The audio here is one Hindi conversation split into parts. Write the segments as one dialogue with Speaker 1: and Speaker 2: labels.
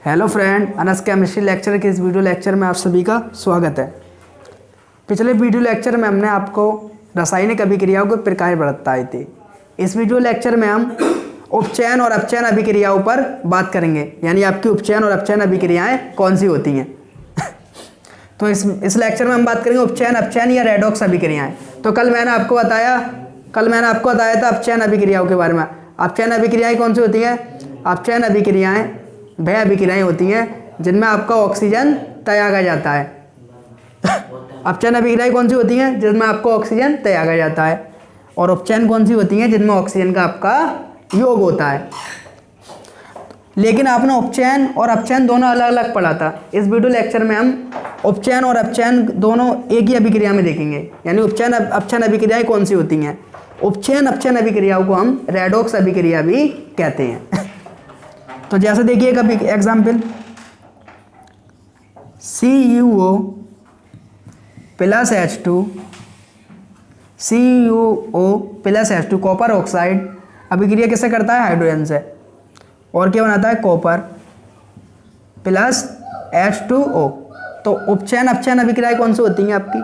Speaker 1: Hello friend, Anas chemistry lecture के इस वीडियो लेक्चर में आप सभी का स्वागत है। पिछले वीडियो लेक्चर में हमने आपको रासायनिक अभिक्रियाओं के प्रकार बताए थे। इस वीडियो लेक्चर में हम उपचयन और अपचयन अभिक्रियाओं पर बात करेंगे, यानी आपकी उपचयन और अपचयन अभिक्रियाएं कौन सी होती हैं। तो इस लेक्चर में हम बात करेंगे उपचयन, अपचयन या रेडॉक्स अभिक्रियाएं। तो कल मैंने आपको बताया था अपचयन अभिक्रियाओं के बारे में। अपचयन अभिक्रियाएं कौन सी होती हैं? अपचयन अभिक्रियाएं वह अभिक्रियाएं होती हैं जिनमें आपका ऑक्सीजन त्यागा जाता है। अपचयन अभिक्रियाएं कौन सी होती हैं? जिनमें आपको ऑक्सीजन त्यागा जाता है। और उपचयन कौन सी होती हैं? जिनमें ऑक्सीजन का आपका योग होता है। लेकिन आपने उपचयन और अपचयन दोनों अलग अलग पढ़ा था। इस वीडियो लेक्चर में हम उपचयन और अपचयन दोनों एक ही अभिक्रिया में देखेंगे, यानी उपचयन अपचयन अभिक्रियाएं कौन सी होती हैं। उपचयन अपचयन अभिक्रियाओं को हम रेडॉक्स अभिक्रिया भी कहते हैं। तो जैसे देखिए एक example, CuO plus H2 CuO plus H2 copper oxide अभिक्रिया किससे करता है? हाइड्रोजन से। और क्या बनाता है? Copper plus H2O। तो उपचयन अपचयन अभिक्रियाएं कौन सी होती हैं आपकी?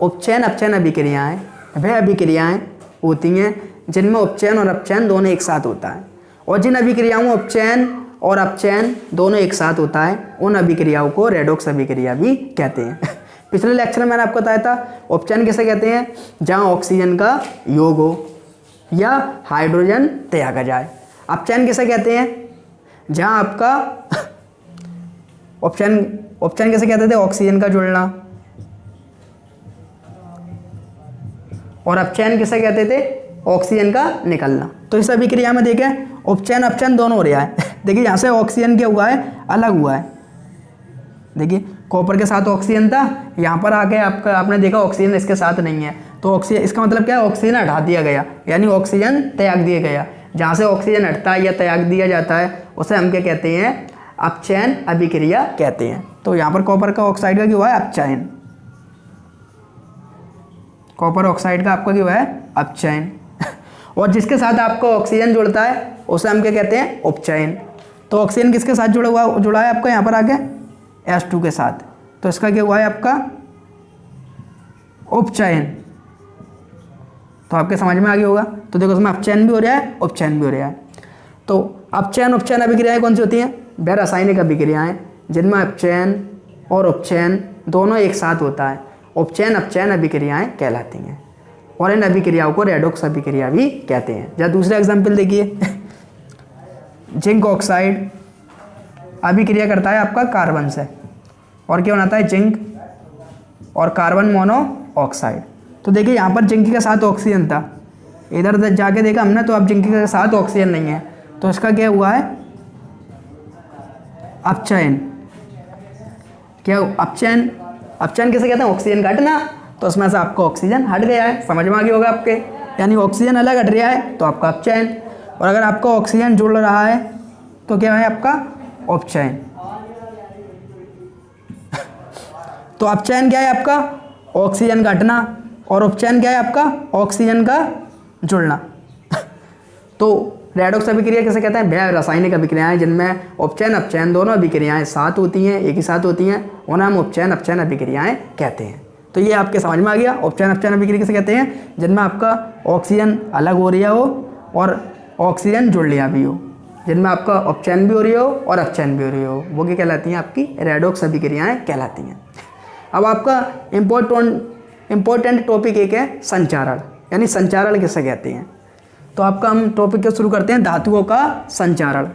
Speaker 1: उपचयन अपचयन अभिक्रियाएं वह अभिक्रियाएं होती हैं जिनमें उपचयन और अपचयन दोनों एक साथ होता है। और जिन अभिक्रियाओं में उपचयन और अपचयन दोनों एक साथ होता है उन अभिक्रियाओं को रेडॉक्स अभिक्रिया भी कहते हैं। पिछले लेक्चर में मैंने आपको बताया था उपचयन किसे कहते हैं? जहाँ ऑक्सीजन का योग हो या हाइड्रोजन त्यागा जाए। अपचयन किसे कहते हैं? जहाँ आपका उपचयन किसे कहते थे? ऑक्सीजन का जुड़ना। और अपचयन किसे कहते थे? ऑक्सीजन का निकलना। तो इस अभिक्रिया में देखें उपचयन अपचयन दोनों हो रहा है। देखिए यहाँ से ऑक्सीजन क्या हुआ है? अलग हुआ है। देखिए कॉपर के साथ ऑक्सीजन था, यहाँ पर आके आपने देखा ऑक्सीजन इसके साथ नहीं है। तो ऑक्सीजन, इसका मतलब क्या है? ऑक्सीजन हटा दिया गया, यानी ऑक्सीजन त्याग दिया गया। जहाँ से ऑक्सीजन हटता है या त्याग दिया जाता है उसे हम क्या कहते हैं? अपचयन अभिक्रिया कहते हैं। तो यहाँ पर कॉपर का ऑक्साइड का क्या हुआ है? अपचयन। कॉपर ऑक्साइड का आपका क्या हुआ है? अपचयन। और जिसके साथ आपका ऑक्सीजन जुड़ता है उसे हम क्या कहते हैं? उपचयन। तो ऑक्सीजन किसके साथ जुड़ा है आपका? यहाँ पर आके H2 के साथ। तो इसका क्या हुआ है आपका? उपचयन। तो आपके समझ में आ गया होगा। तो देखो इसमें अपचयन भी हो रहा है, उपचयन भी हो रहा है। तो अपचयन उपचयन अभिक्रियाएं कौन सी होती हैं? वह रासायनिक अभिक्रियाएं जिनमें अपचयन और उपचयन दोनों एक साथ होता है उपचयन अपचयन अभिक्रियाएं कहलाती हैं। और इन अभिक्रियाओं को रेडॉक्स अभिक्रिया भी कहते हैं। जहाँ दूसरा एग्जाम्पल देखिए, जिंक ऑक्साइड अभिक्रिया करता है आपका कार्बन से। और क्या बनाता है? जिंक और कार्बन मोनोऑक्साइड। तो देखिए यहाँ पर जिंक के साथ ऑक्सीजन था, इधर जाके देखा हमने तो अब जिंक के साथ ऑक्सीजन नहीं है। तो इसका क्या हुआ है? अपचयन। क्या अपचयन? अपचयन किसे कहते हैं? ऑक्सीजन का हटना। तो उसमें से आपका ऑक्सीजन हट गया है, समझ में आ गया होगा आपके, यानी ऑक्सीजन अलग हट रहा है तो आपका अपचयन। और अगर आपका ऑक्सीजन जुड़ रहा है तो क्या है आपका? उपचयन। तो अपचयन क्या है आपका? ऑक्सीजन का हटना। और उपचयन क्या है आपका? ऑक्सीजन का जुड़ना। तो रेडॉक्स अभिक्रिया किसे कहते हैं? वह रासायनिक अभिक्रियाएं जिनमें उपचयन अपचयन दोनों अभिक्रियाएं साथ होती हैं, एक ही साथ होती हैं, उन्हें हम उपचयन अपचयन अभिक्रियाएं कहते हैं। तो ये आपके समझ में आ गया उपचयन अपचयन अभिक्रिया किसे कहते हैं? जिनमें आपका ऑक्सीजन अलग हो रहा हो और ऑक्सीजन जुड़ लिया भी हो, जिनमें आपका उपचयन भी हो रही हो और अपचयन भी हो रही हो, वो क्या कहलाती हैं? आपकी रेडॉक्स अभिक्रियाएं कहलाती हैं। अब आपका इम्पोर्टेंट टॉपिक एक है संचारण, यानी संचारण किसे कहते हैं। तो आपका हम टॉपिक को शुरू करते हैं, धातुओं का संचारण।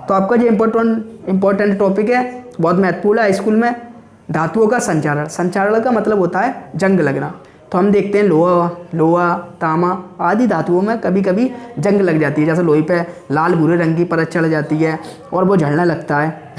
Speaker 1: तो आपका जो इम्पोर्टेंट टॉपिक है, बहुत महत्वपूर्ण है स्कूल में, धातुओं का संचारण। संचारण का मतलब होता है जंग लगना। तो हम देखते हैं लोहा तांबा आदि धातुओं में कभी कभी जंग लग जाती है। जैसे लोहे पे लाल भूरे रंग की परत चढ़ जाती है और वो झड़ने लगता है।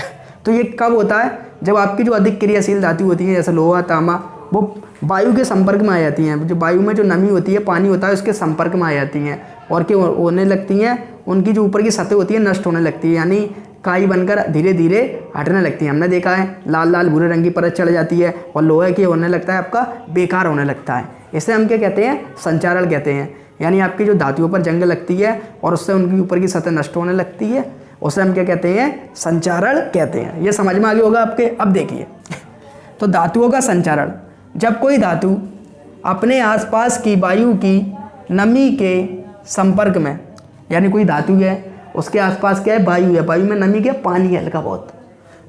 Speaker 1: तो ये कब होता है? जब आपकी जो अधिक क्रियाशील धातु होती है, जैसे लोहा तांबा, वो वायु के संपर्क में आ जाती हैं। जो वायु में जो नमी होती है, पानी होता है, उसके संपर्क में आ जाती हैं और क्या होने लगती हैं? उनकी जो ऊपर की सतह होती है नष्ट होने लगती है, यानी काई बनकर धीरे धीरे हटने लगती है। हमने देखा है लाल लाल भूरे रंग की परत चढ़ जाती है और लोहे की होने लगता है आपका बेकार होने लगता है। इसे हम क्या कहते हैं? संचारण कहते हैं। यानी आपकी जो धातुओं पर जंग लगती है और उससे उनकी ऊपर की सतह नष्ट होने लगती है, उसे हम क्या कहते हैं, संचारण कहते हैं। ये समझ में आ गया होगा आपके। अब देखिए, तो धातुओं का संचारण, जब कोई धातु अपने आसपास की वायु की नमी के संपर्क में, यानी कोई धातु है उसके आसपास क्या है, वायु है, वायु में नमी क्या, पानी है हल्का बहुत।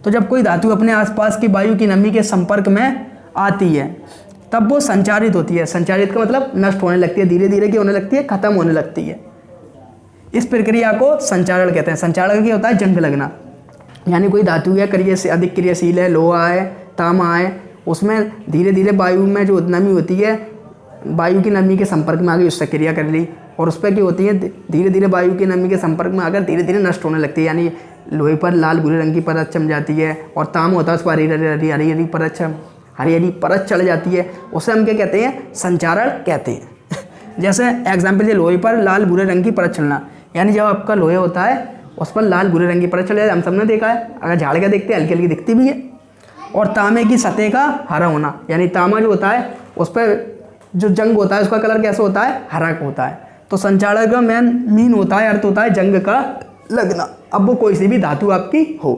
Speaker 1: तो जब कोई धातु अपने आसपास की वायु की नमी के संपर्क में आती है तब वो संचारित होती है। संचारित का मतलब नष्ट होने लगती है, धीरे धीरे क्या होने लगती है, खत्म होने लगती है। इस प्रक्रिया को संचारण कहते हैं। संचारण क्या होता है, जंग लगना, यानी कोई धातु है क्रिया से अधिक क्रियाशील है, लोहा है, तांबा है, उसमें धीरे धीरे वायु में जो नमी होती है, वायु की नमी के संपर्क में आ गई, उससे क्रिया कर ली, और उस पर क्या होती है, धीरे धीरे वायु की नमी के संपर्क में आकर धीरे धीरे नष्ट होने लगती है। यानी लोहे पर लाल भूरे रंग की परत चम जाती है, और तांबा होता है उस पर हरी हरी परत चढ़ जाती है। उसे हम क्या कहते हैं, संचारण कहते हैं। जैसे एग्जाम्पल, लोहे पर लाल भूरे रंग की परत चलना, यानी जब आपका लोहे होता है उस पर लाल भूरे रंग की परत चल जाती है, हम सबने देखा है, अगर झाड़ के देखते हैं हल्की हल्की दिखती भी है। और तांबे की सतह का हरा होना, यानी तांबा जो होता है उस पर जो जंग होता है उसका कलर कैसा होता है, हरा होता है। तो संचारण का मीन होता है, अर्थ होता है जंग का लगना। अब वो कोई सी भी धातु आपकी हो,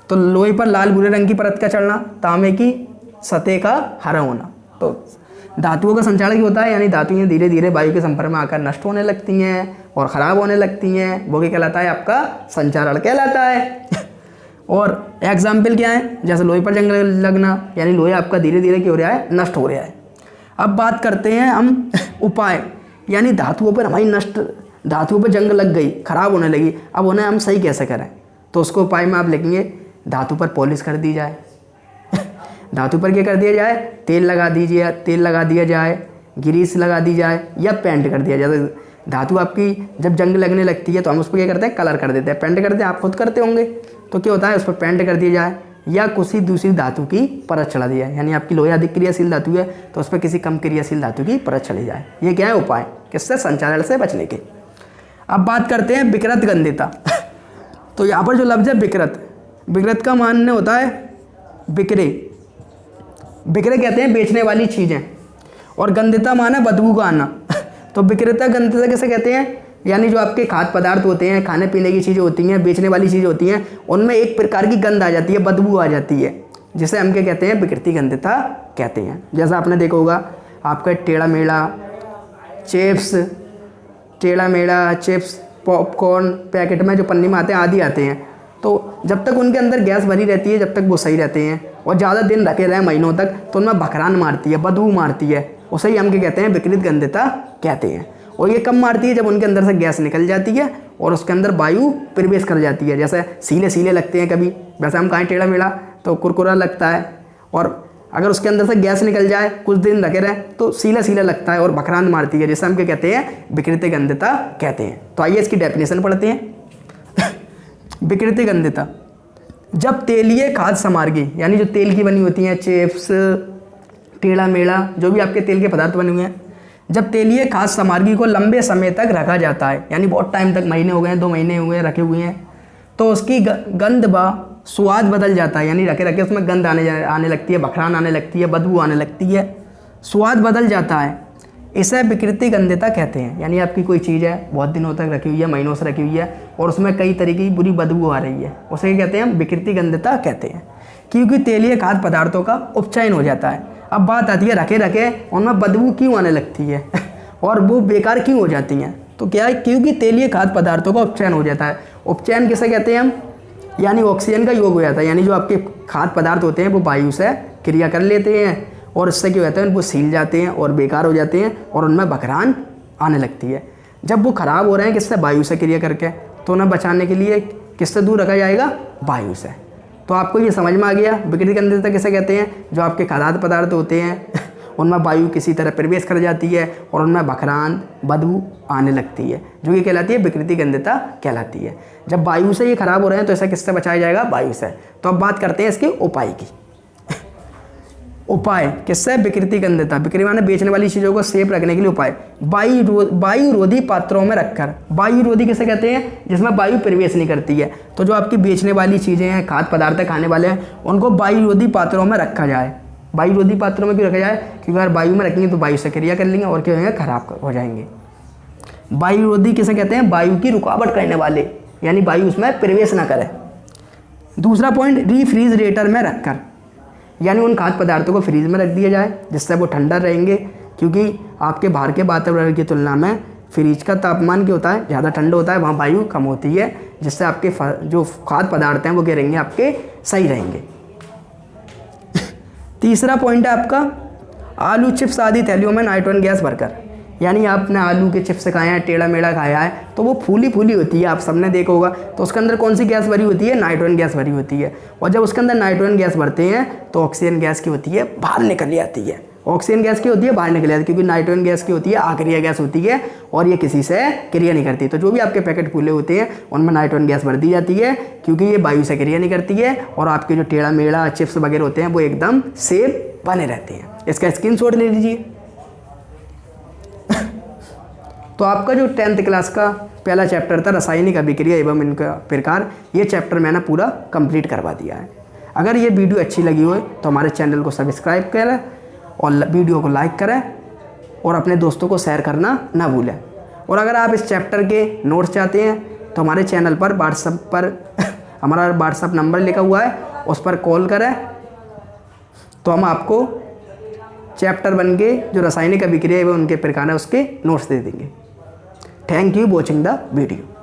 Speaker 1: तो लोहे पर लाल भूरे रंग की परत का चढ़ना, तांबे की सतह का हरा होना, तो धातुओं का संचारण क्या होता है, यानी धातुएं धीरे धीरे वायु के संपर्क में आकर नष्ट होने लगती हैं और ख़राब होने लगती हैं, वो क्या कहलाता है, आपका संचारण कहलाता है। और एग्जाम्पल क्या है, जैसे लोहे पर जंग लगना, यानी लोहे आपका धीरे धीरे क्या हो रहा है, नष्ट हो रहा है। अब बात करते हैं हम उपाय, यानी धातुओं पर हमारी धातुओं पर जंग लग गई, खराब होने लगी, अब उन्हें हम सही कैसे करें। तो उसको उपाय में आप लिखेंगे, धातु पर पॉलिश कर दी जाए। धातु पर क्या कर दिया जाए, तेल लगा दिया जाए, ग्रीस लगा दी जाए, या पेंट कर दिया जाए। धातु आपकी जब जंग लगने लगती है तो हम उस पर क्या करते हैं, कलर कर देते हैं, पेंट करते हैं, आप खुद करते होंगे। तो क्या होता है, उस पर पेंट कर दिया जाए, या किसी दूसरी धातु की परत चढ़ा दिया जाए। यानी आपकी लोहे अधिक क्रियाशील धातु है तो उस पर किसी कम क्रियाशील धातु की परत चढ़ी जाए। ये क्या है, उपाय, किससे, संचारण से बचने के। अब बात करते हैं विकृत गंधिता। तो यहाँ पर जो लफ्ज़ है विकृत का मान्य होता है बिक्रे कहते हैं बेचने वाली चीज़ें, और गंधिता माना बदबू का आना। तो विकृत गंधिता कैसे कहते हैं, यानी जो आपके खाद्य पदार्थ होते हैं, खाने पीने की चीज़ें होती हैं, बेचने वाली चीज़ें होती हैं, उनमें एक प्रकार की गंध आ जाती है, बदबू आ जाती है, जिसे हम क्या कहते हैं, विकृति गंधिता कहते हैं। जैसा आपने देखा होगा, आपका टेढ़ा मेढ़ा चिप्स पॉपकॉर्न पैकेट में जो पन्नी में आते हैं आदि आते हैं, तो जब तक उनके अंदर गैस भरी रहती है जब तक वो सही रहते हैं, और ज़्यादा दिन रखे रहें महीनों तक तो उनमें भखरान मारती है, बदबू मारती है, उसे ही हम क्या कहते हैं, विकृत गंधिता कहते हैं। और ये कब मारती है, जब उनके अंदर से गैस निकल जाती है और उसके अंदर वायु प्रवेश कर जाती है। जैसे सीले लगते हैं कभी, वैसे हम खाएँ टेढ़ा मेढ़ा तो कुरकुरा लगता है, और अगर उसके अंदर से गैस निकल जाए कुछ दिन रखे रहे तो सीला लगता है और भखरान मारती है, जिसे हम क्या कहते हैं, विकृति गंधिता कहते हैं। तो आइए इसकी डेफिनेशन पढ़ते हैं। विकृति गंधिता, जब तेलीय खाद्य सामग्री, यानी जो तेल की बनी होती हैं, चिप्स टेढ़ा मेढ़ा जो भी आपके तेल के पदार्थ बने हुए हैं, जब तेलीय खाद्य सामग्री को लंबे समय तक रखा जाता है, यानी बहुत टाइम तक, महीने हो गए, 2 महीने हो गए रखे हुए हैं, तो उसकी गंध व स्वाद बदल जाता है। यानी रखे उसमें गंध आने लगती है, भखरान आने लगती है, बदबू आने लगती है, स्वाद बदल जाता है, इसे विकृति गंधिता कहते हैं। यानी आपकी कोई चीज़ है बहुत दिनों तक रखी हुई है, महीनों से रखी हुई है, और उसमें कई तरीके की बुरी बदबू आ रही है, उसे क्या कहते हैं, विकृति गंधिता कहते हैं। क्योंकि तेलीय खाद्य पदार्थों का उपचयन हो जाता है। अब बात आती है रखे उनमें बदबू क्यों आने लगती है और वो बेकार क्यों हो जाती हैं। तो क्या है, क्योंकि तेलीय खाद्य पदार्थों का उपचयन हो जाता है। उपचयन किसे कहते हैं हम, यानी ऑक्सीजन का योग हो जाता है, यानी जो आपके खाद्य पदार्थ होते हैं वो वायु से क्रिया कर लेते हैं, और इससे क्या होता है, उनको सील जाते हैं और बेकार हो जाते हैं, और उनमें भखरान आने लगती है। जब वो खराब हो रहे हैं किससे, वायु से क्रिया करके, तो उन्हें बचाने के लिए किससे दूर रखा जाएगा, वायु से। तो आपको ये समझ में आ गया विकृति गंधिता किसे कहते हैं, जो आपके खाद्य पदार्थ होते हैं उनमें वायु किसी तरह प्रवेश कर जाती है और उनमें भखरान बदबू आने लगती है, जो कि कहलाती है विकृति गंधिता कहलाती है। जब वायु से ये खराब हो रहे हैं तो ऐसा किससे बचाया जाएगा, वायु से। तो अब बात करते हैं इसके उपाय की। उपाय किससे, विकृति गंधिता, विकृति माने बेचने वाली चीज़ों को सेफ रखने के लिए उपाय, वायु रोधी पात्रों में रखकर। वायु रोधी किसे कहते हैं, जिसमें वायु प्रवेश नहीं करती है। तो जो आपकी बेचने वाली चीज़ें हैं, खाद्य पदार्थ खाने वाले हैं, उनको वायु रोधी पात्रों में रखा जाए। वायु रोधी पात्रों में क्यों रखा जाए, क्योंकि अगर वायु में रखेंगे तो वायु से क्रिया कर लेंगे और क्या होंगे, खराब हो जाएंगे। वायु रोधी किसे कहते हैं, वायु की रुकावट करने वाले, यानी वायु उसमें प्रवेश ना करे। दूसरा पॉइंट, रेफ्रिजरेटर में रखकर, यानी उन खाद्य पदार्थों को फ्रीज में रख दिया जाए जिससे वो ठंडा रहेंगे, क्योंकि आपके बाहर के वातावरण की तुलना में फ्रिज का तापमान क्या होता है, ज़्यादा ठंडा होता है, वहाँ वायु कम होती है, जिससे आपके जो खाद्य पदार्थ हैं वो क्या रहेंगे, आपके सही रहेंगे। तीसरा पॉइंट है आपका, आलू चिप्स आदि थैलियों में नाइट्रोजन गैस भरकर, यानी आपने आलू के चिप्स खाए हैं, टेढ़ा मेढ़ा खाया है, तो वो फूली फूली होती है, आप सबने देखा होगा, तो उसके अंदर कौन सी गैस भरी होती है, नाइट्रोजन गैस भरी होती है। और जब उसके अंदर नाइट्रोजन गैस भरते हैं तो ऑक्सीजन गैस की होती है बाहर निकल आती है, ऑक्सीजन गैस की होती है बाहर निकल आती है, क्योंकि नाइट्रोजन गैस की होती है आक्रिया गैस होती है और ये किसी से क्रिया नहीं करती। तो जो भी आपके पैकेट फूले होते हैं उनमें नाइट्रोजन गैस भर दी जाती है, क्योंकि ये वायु से क्रिया नहीं करती है और आपके जो टेढ़ा मेढ़ा चिप्स वगैरह होते हैं वो एकदम सेफ बने रहते हैं। इसका स्क्रीनशॉट ले लीजिए। तो आपका जो 10th क्लास का पहला चैप्टर था रासायनिक अभिक्रिया एवं इनका प्रकार, ये चैप्टर मैंने पूरा कंप्लीट करवा दिया है। अगर ये वीडियो अच्छी लगी हो तो हमारे चैनल को सब्सक्राइब करें और वीडियो को लाइक करें और अपने दोस्तों को शेयर करना ना भूलें। और अगर आप इस चैप्टर के नोट्स चाहते हैं तो हमारे चैनल पर व्हाट्सएप पर हमारा व्हाट्सएप नंबर लिखा हुआ है, उस पर कॉल करें तो हम आपको चैप्टर 1 के जो रासायनिक अभिक्रिया एवं उनके प्रकार है उसके नोट्स दे देंगे। Thank you watching the video.